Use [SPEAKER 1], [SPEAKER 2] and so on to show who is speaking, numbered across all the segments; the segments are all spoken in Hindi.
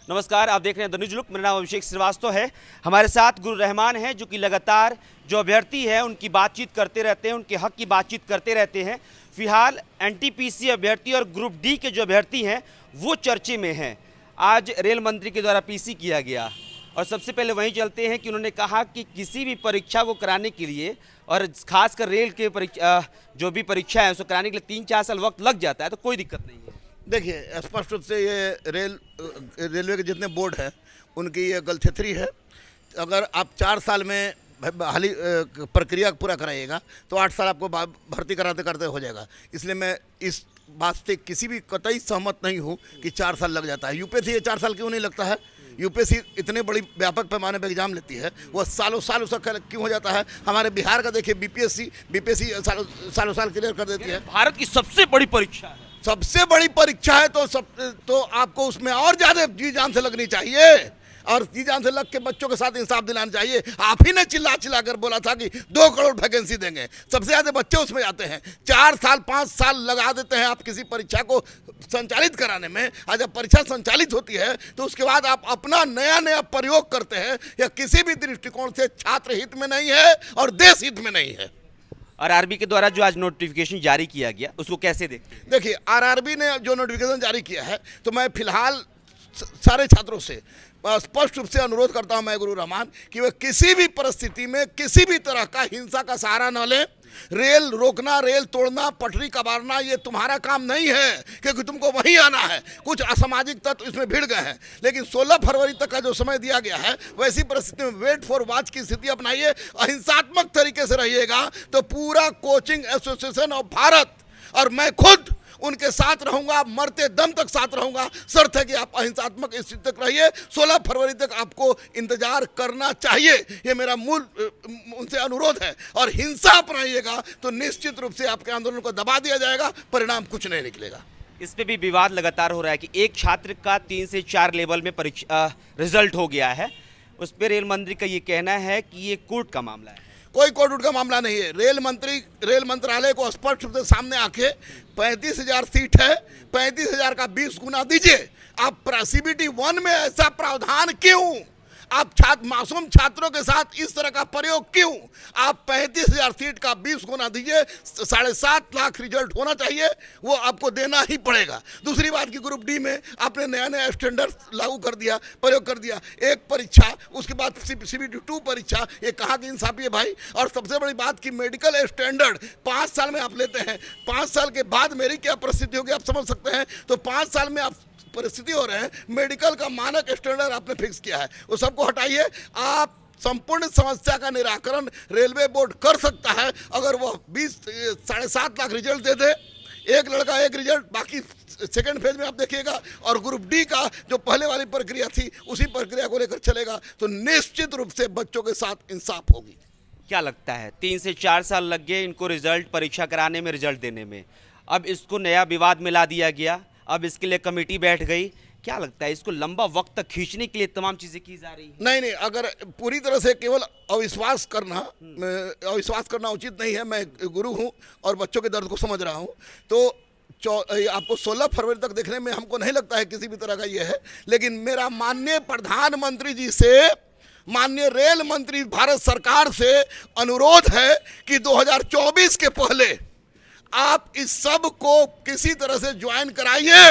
[SPEAKER 1] नमस्कार, आप देख रहे हैं द न्यूज लुक। मेरा नाम अभिषेक श्रीवास्तव है। हमारे साथ गुरु रहमान हैं जो कि लगातार जो अभ्यर्थी है उनकी बातचीत करते रहते हैं, उनके हक की बातचीत करते रहते हैं। फिलहाल एनटीपीसी अभ्यर्थी और ग्रुप डी के जो अभ्यर्थी हैं वो चर्चे में हैं। आज रेल मंत्री के द्वारा पीसी किया गया और सबसे पहले वहीं चलते हैं कि उन्होंने कहा कि किसी भी परीक्षा को कराने के लिए और खासकर रेल के जो भी परीक्षा है उसको कराने के लिए 3-4 साल वक्त लग जाता है, तो कोई दिक्कत नहीं है। देखिए,
[SPEAKER 2] स्पष्ट रूप से ये रेलवे के जितने बोर्ड हैं उनकी ये गलथेथरी है। अगर आप 4 साल में हाली प्रक्रिया पूरा कराइएगा तो 8 साल आपको भर्ती कराते करते हो जाएगा। इसलिए मैं इस बात से किसी भी कतई सहमत नहीं हूँ कि 4 साल लग जाता है। यूपीएससी ये 4 साल क्यों नहीं लगता है? यूपीएससी इतने बड़ी व्यापक पैमाने पर एग्जाम लेती है, वह सालों साल उसका क्यों हो जाता है? हमारे बिहार का देखिए, बीपीएससी सालों साल क्लियर कर देती है।
[SPEAKER 1] भारत की सबसे बड़ी परीक्षा है,
[SPEAKER 2] सबसे बड़ी परीक्षा है तो आपको उसमें और ज़्यादा जी जान से लगनी चाहिए और जी जान से लग के बच्चों के साथ इंसाफ दिलाना चाहिए। आप ही ने चिल्ला कर बोला था कि 2 करोड़ वैकेंसी देंगे, सबसे ज़्यादा बच्चे उसमें जाते हैं। 4 साल 5 साल लगा देते हैं आप किसी परीक्षा को संचालित कराने में। और जब परीक्षा संचालित होती है तो उसके बाद आप अपना नया प्रयोग करते हैं। यह किसी भी दृष्टिकोण से छात्र हित में नहीं है और देश हित में नहीं है।
[SPEAKER 1] और आरबी के द्वारा जो आज नोटिफिकेशन जारी किया गया उसको कैसे देखते हैं?
[SPEAKER 2] देखिए, आरआरबी ने जो नोटिफिकेशन जारी किया है तो मैं फिलहाल सारे छात्रों से स्पष्ट रूप से अनुरोध करता हूं, मैं गुरु रहमान, कि वे किसी भी परिस्थिति में किसी भी तरह का हिंसा का सहारा न लें। रेल रोकना, रेल तोड़ना, पटरी कबाड़ना ये तुम्हारा काम नहीं है, क्योंकि तुमको वहीं आना है। कुछ असामाजिक तत्व इसमें भिड़ गए हैं, लेकिन 16 फरवरी तक का जो समय दिया गया है वैसी परिस्थिति में वेट फॉर वॉच की स्थिति अपनाइए, अहिंसात्मक तरीके से रहिएगा तो पूरा कोचिंग एसोसिएशन ऑफ भारत और मैं खुद उनके साथ रहूंगा, मरते दम तक साथ रहूंगा। शर्त है कि आप अहिंसात्मक स्थिति तक रहिए। 16 फरवरी तक आपको इंतजार करना चाहिए, ये मेरा मूल उनसे अनुरोध है। और हिंसा अपनाइएगा तो निश्चित रूप से आपके आंदोलन को दबा दिया जाएगा, परिणाम कुछ नहीं निकलेगा।
[SPEAKER 1] इस पे भी विवाद लगातार हो रहा है कि एक छात्र का 3 से 4 लेवल में परीक्षा रिजल्ट हो गया है। उस पर रेल मंत्री का ये कहना है कि ये कोर्ट का मामला है।
[SPEAKER 2] कोई कोर्ट का मामला नहीं है। रेल मंत्रालय को स्पष्ट रूप से सामने आके 35,000 सीट है, 35,000 का 20 गुना दीजिए। आप CBT 1 में ऐसा प्रावधान क्यों? आप मासूम छात्रों के साथ इस तरह का प्रयोग क्यों? आप 35,000 सीट का 20 गुना दीजिए, 7.5 लाख रिजल्ट होना चाहिए, वो आपको देना ही पड़ेगा। दूसरी बात की ग्रुप डी में आपने नया स्टैंडर्ड लागू कर दिया, प्रयोग कर दिया। एक परीक्षा, उसके बाद CBT 2 परीक्षा, ये कहाँ की इंसाफी है भाई? और सबसे बड़ी बात की मेडिकल स्टैंडर्ड 5 साल में आप लेते हैं, 5 साल के बाद मेरी क्या परिस्थिति होगी आप समझ सकते हैं। तो 5 साल में आप परिस्थिति हो रहे हैं, मेडिकल का मानक स्टैंडर्ड आपने फिक्स किया है, वो सबको हटाइए। आप संपूर्ण समस्या का निराकरण रेलवे बोर्ड कर सकता है अगर वो 7.5 लाख रिजल्ट दे दे। एक लड़का एक रिजल्ट, बाकी सेकेंड फेज में आप देखिएगा। और ग्रुप डी का जो पहले वाली प्रक्रिया थी उसी प्रक्रिया को लेकर चलेगा तो निश्चित रूप से बच्चों के साथ इंसाफ होगी।
[SPEAKER 1] क्या लगता है, 3 से 4 साल लग गए इनको रिजल्ट परीक्षा कराने में, रिजल्ट देने में, अब इसको नया विवाद मिला दिया गया, अब इसके लिए कमेटी बैठ गई। क्या लगता है इसको लंबा वक्त तक खींचने के लिए तमाम चीजें की जा रही हैं?
[SPEAKER 2] नहीं, अगर पूरी तरह से केवल अविश्वास करना उचित नहीं है। मैं गुरु हूं और बच्चों के दर्द को समझ रहा हूं। तो आपको 16 फरवरी तक देखने में हमको नहीं लगता है किसी भी तरह का ये है। लेकिन मेरा माननीय प्रधानमंत्री जी से, माननीय रेल मंत्री भारत सरकार से अनुरोध है कि 2024 के पहले आप इस सब को किसी तरह से ज्वाइन कराइए।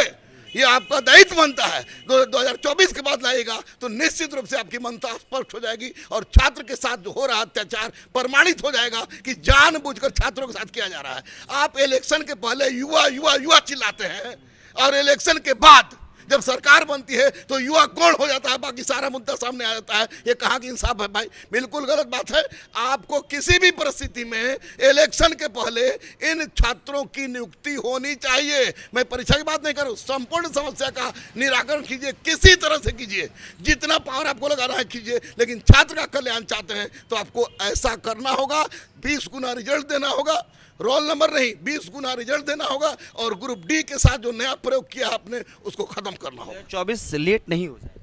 [SPEAKER 2] ये आपका दायित्व बनता है। 2024 के बाद लाएगा तो निश्चित रूप से आपकी मनता स्पष्ट हो जाएगी और छात्र के साथ जो हो रहा अत्याचार प्रमाणित हो जाएगा कि जानबूझकर छात्रों के साथ किया जा रहा है। आप इलेक्शन के पहले युवा चिल्लाते हैं और इलेक्शन के बाद जब सरकार बनती है तो युवा कौन हो जाता है, बाकी सारा मुद्दा सामने आ जाता है। ये कहाँ की इंसाफ है भाई? बिल्कुल गलत बात है। आपको किसी भी परिस्थिति में इलेक्शन के पहले इन छात्रों की नियुक्ति होनी चाहिए। मैं परीक्षा की बात नहीं कर रहा हूँ, संपूर्ण समस्या का निराकरण कीजिए, किसी तरह से कीजिए, जितना पावर आपको लगाना है कीजिए। लेकिन छात्र का कल्याण चाहते हैं तो आपको ऐसा करना होगा, 20 गुना रिजल्ट देना होगा, रोल नंबर नहीं 20 गुना रिजल्ट देना होगा और ग्रुप डी के साथ जो नया प्रयोग किया आपने उसको खत्म करना होगा।
[SPEAKER 1] 2024 लेट नहीं हो जाएगा।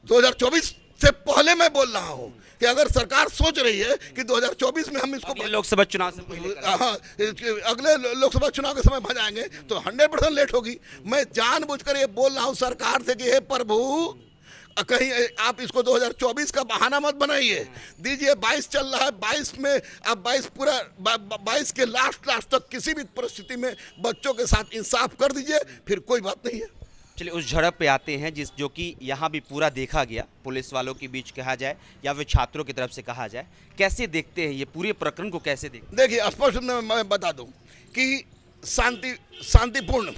[SPEAKER 2] 2024 से पहले मैं बोल रहा हूं कि अगर सरकार सोच रही है कि 2024 में हम इसको
[SPEAKER 1] लोकसभा चुनाव से पहले,
[SPEAKER 2] हाँ, अगले लोकसभा चुनाव के समय भजाएंगे तो 100% लेट होगी। मैं जानबूझकर ये बोल रहा हूं सरकार से कि हे प्रभु, कहीं आप इसको 2024 का बहाना मत बनाइए, दीजिए 22 चल रहा है, 22 में अब 22 पूरा 22 के लास्ट तक किसी भी परिस्थिति में बच्चों के साथ इंसाफ कर दीजिए, फिर कोई बात नहीं है।
[SPEAKER 1] चलिए उस झड़प पे आते हैं जो कि यहाँ भी पूरा देखा गया, पुलिस वालों के बीच कहा जाए या फिर छात्रों की तरफ से कहा जाए, कैसे देखते हैं ये पूरे प्रकरण को, कैसे देखते हैं?
[SPEAKER 2] देखिए स्पष्ट मैं बता दूं कि शांतिपूर्ण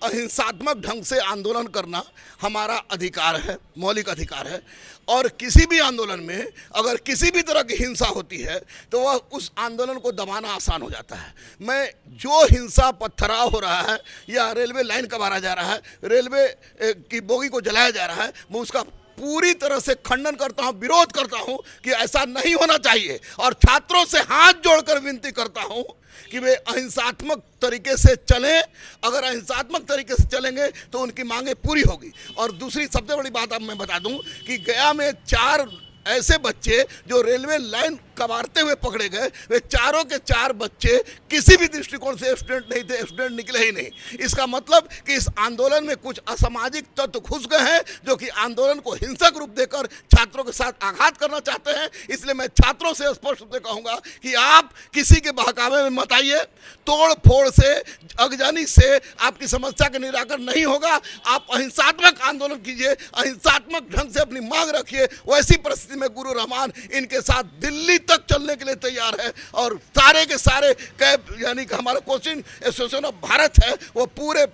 [SPEAKER 2] अहिंसात्मक ढंग से आंदोलन करना हमारा अधिकार है, मौलिक अधिकार है, और किसी भी आंदोलन में अगर किसी भी तरह की हिंसा होती है तो वह उस आंदोलन को दबाना आसान हो जाता है। मैं जो हिंसा पथराव हो रहा है या रेलवे लाइन का मारा जा रहा है, रेलवे की बोगी को जलाया जा रहा है, मैं उसका पूरी तरह से खंडन करता हूं, विरोध करता हूं कि ऐसा नहीं होना चाहिए, और छात्रों से हाथ जोड़कर विनती करता हूं कि वे अहिंसात्मक तरीके से चलें। अगर अहिंसात्मक तरीके से चलेंगे तो उनकी मांगें पूरी होगी। और दूसरी सबसे बड़ी बात अब मैं बता दूं कि गया में 4 ऐसे बच्चे जो रेलवे लाइन कबाड़ते हुए पकड़े गए, वे चारों के 4 बच्चे किसी भी दृष्टिकोण से स्टूडेंट नहीं थे, स्टूडेंट निकले ही नहीं। इसका मतलब कि इस आंदोलन में कुछ असामाजिक तत्व घुस गए हैं जो कि आंदोलन को हिंसक रूप देकर छात्रों के साथ आघात करना चाहते हैं। इसलिए मैं छात्रों से स्पष्ट रूप से कहूंगा कि आप किसी के बहकावे में मत आइए, तोड़ फोड़ से, अगजानी से आपकी समस्या का निराकरण नहीं होगा। आप अहिंसात्मक आंदोलन कीजिए, अहिंसात्मक ढंग से अपनी मांग रखिए। वैसी परिस्थिति में गुरु रहमान इनके साथ दिल्ली तक चलने के लिए तैयार है, और सारे के सारे कैब यानी कि हमारा कोचिंग एसोसिएशन ऑफ भारत है, वो पूरे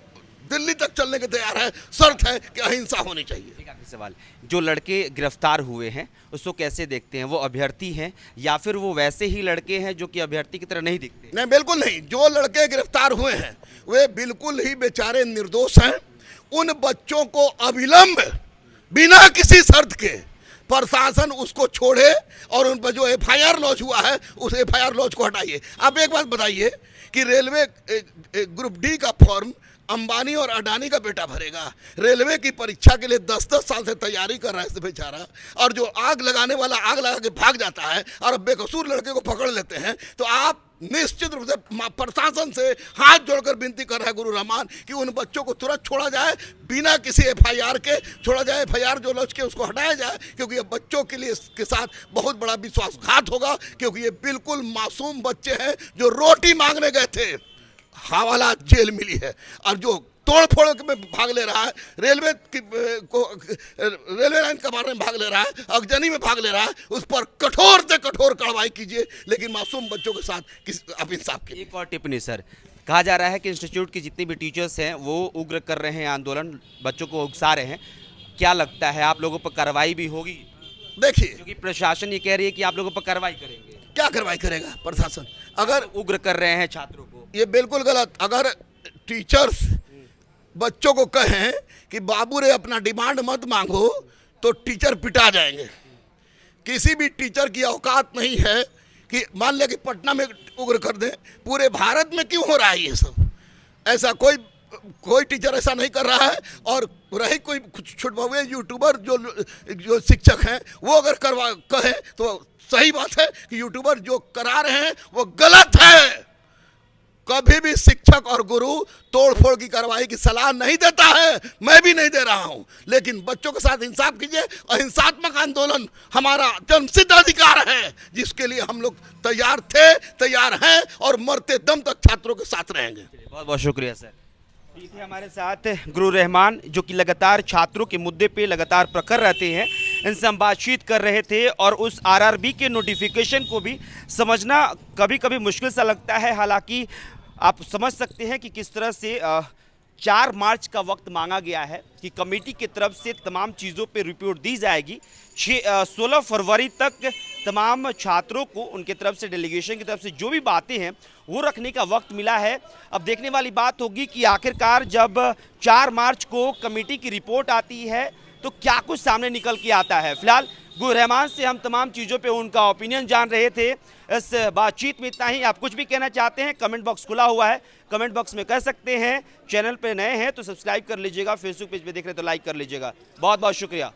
[SPEAKER 2] दिल्ली तक चलने के तैयार है। शर्त है कि अहिंसा होनी चाहिए।
[SPEAKER 1] सवाल, जो लड़के गिरफ्तार हुए हैं उसको कैसे देखते हैं? वो अभ्यर्थी हैं या फिर वो वैसे ही लड़के हैं जो कि अभ्यर्थी की तरह नहीं दिखते?
[SPEAKER 2] नहीं, बिल्कुल नहीं। जो लड़के गिरफ्तार हुए हैं वे बिल्कुल ही बेचारे निर्दोष हैं। उन बच्चों को अविलंब बिना किसी शर्त के प्रशासन उसको छोड़े और उन पर जो एफआईआर लॉन्च हुआ है उस एफआईआर लॉन्च को हटाइए। आप एक बात बताइए कि रेलवे ग्रुप डी का फॉर्म अंबानी और अडानी का बेटा भरेगा। रेलवे की परीक्षा के लिए 10-10 साल से तैयारी कर रहा है बेचारा, और जो आग लगाने वाला आग लगा के भाग जाता है और बेकसूर लड़के को पकड़ लेते हैं। तो आप निश्चित रूप से प्रशासन से हाथ जोड़कर विनती कर रहा है गुरु रहमान कि उन बच्चों को तुरंत छोड़ा जाए, बिना किसी एफआईआर के छोड़ा जाए। एफआईआर जो लॉन्च के उसको हटाया जाए, क्योंकि ये बच्चों के लिए इसके साथ बहुत बड़ा विश्वासघात होगा, क्योंकि ये बिल्कुल मासूम बच्चे हैं जो रोटी मांगने गए थे, हवाला जेल मिली है, और जो तोड़ फोड़ में भाग ले रहा है, रेलवे लाइन कबाड़ने में भाग ले रहा है, अगजनी में भाग ले रहा है, उस पर कठोर से कठोर कार्रवाई कीजिए, लेकिन मासूम बच्चों के साथ आप इंसाफ कीजिए।
[SPEAKER 1] एक और टिप्पणी सर, कहा जा रहा है कि इंस्टीट्यूट के जितने भी टीचर्स हैं वो उग्र कर रहे हैं आंदोलन, बच्चों को उकसा रहे हैं। क्या लगता है आप लोगों पर कार्रवाई भी होगी?
[SPEAKER 2] देखिए,
[SPEAKER 1] क्योंकि प्रशासन ये कह रही है कि आप लोगों पर कार्रवाई करेंगे।
[SPEAKER 2] क्या कार्रवाई करेगा प्रशासन? अगर
[SPEAKER 1] उग्र कर रहे हैं छात्रों को,
[SPEAKER 2] ये बिल्कुल गलत। अगर टीचर्स बच्चों को कहें कि बाबू रे अपना डिमांड मत मांगो तो टीचर पिटा जाएंगे। किसी भी टीचर की औकात नहीं है कि मान लिया कि पटना में उग्र कर दें, पूरे भारत में क्यों हो रहा है ये सब? ऐसा कोई टीचर ऐसा नहीं कर रहा है। और रही कोई छुटभुए यूट्यूबर जो शिक्षक हैं वो अगर कहें तो सही बात है कि यूट्यूबर जो करा रहे हैं वो गलत है। कभी भी शिक्षक और गुरु तोड़फोड़ की कार्रवाई की सलाह नहीं देता है, मैं भी नहीं दे रहा हूं, लेकिन बच्चों के साथ इंसाफ कीजिए। अहिंसात्मक आंदोलन हमारा जन्मसिद्ध अधिकार है, जिसके लिए हम लोग तैयार थे, तैयार हैं और मरते दम तक छात्रों के साथ रहेंगे।
[SPEAKER 1] बहुत बहुत शुक्रिया सर। ठीक है, हमारे साथ गुरु रहमान जो कि लगातार छात्रों के मुद्दे पे लगातार प्रखर रहते हैं, इनसे हम बातचीत कर रहे थे। और उस आरआरबी के नोटिफिकेशन को भी समझना कभी कभी मुश्किल सा लगता है। हालांकि आप समझ सकते हैं कि किस तरह से 4 मार्च का वक्त मांगा गया है कि कमेटी की तरफ से तमाम चीज़ों पे रिपोर्ट दी जाएगी। 16 फरवरी तक तमाम छात्रों को उनके तरफ से, डेलीगेशन की तरफ से जो भी बातें हैं वो रखने का वक्त मिला है। अब देखने वाली बात होगी कि आखिरकार जब 4 मार्च को कमेटी की रिपोर्ट आती है तो क्या कुछ सामने निकल के आता है। फिलहाल गुरु रहमान से हम तमाम चीज़ों पे उनका ओपिनियन जान रहे थे। इस बातचीत में इतना ही। आप कुछ भी कहना चाहते हैं, कमेंट बॉक्स खुला हुआ है, कमेंट बॉक्स में कह सकते हैं। चैनल पे नए हैं तो सब्सक्राइब कर लीजिएगा, फेसबुक पेज पे देख रहे हैं तो लाइक कर लीजिएगा। बहुत बहुत शुक्रिया।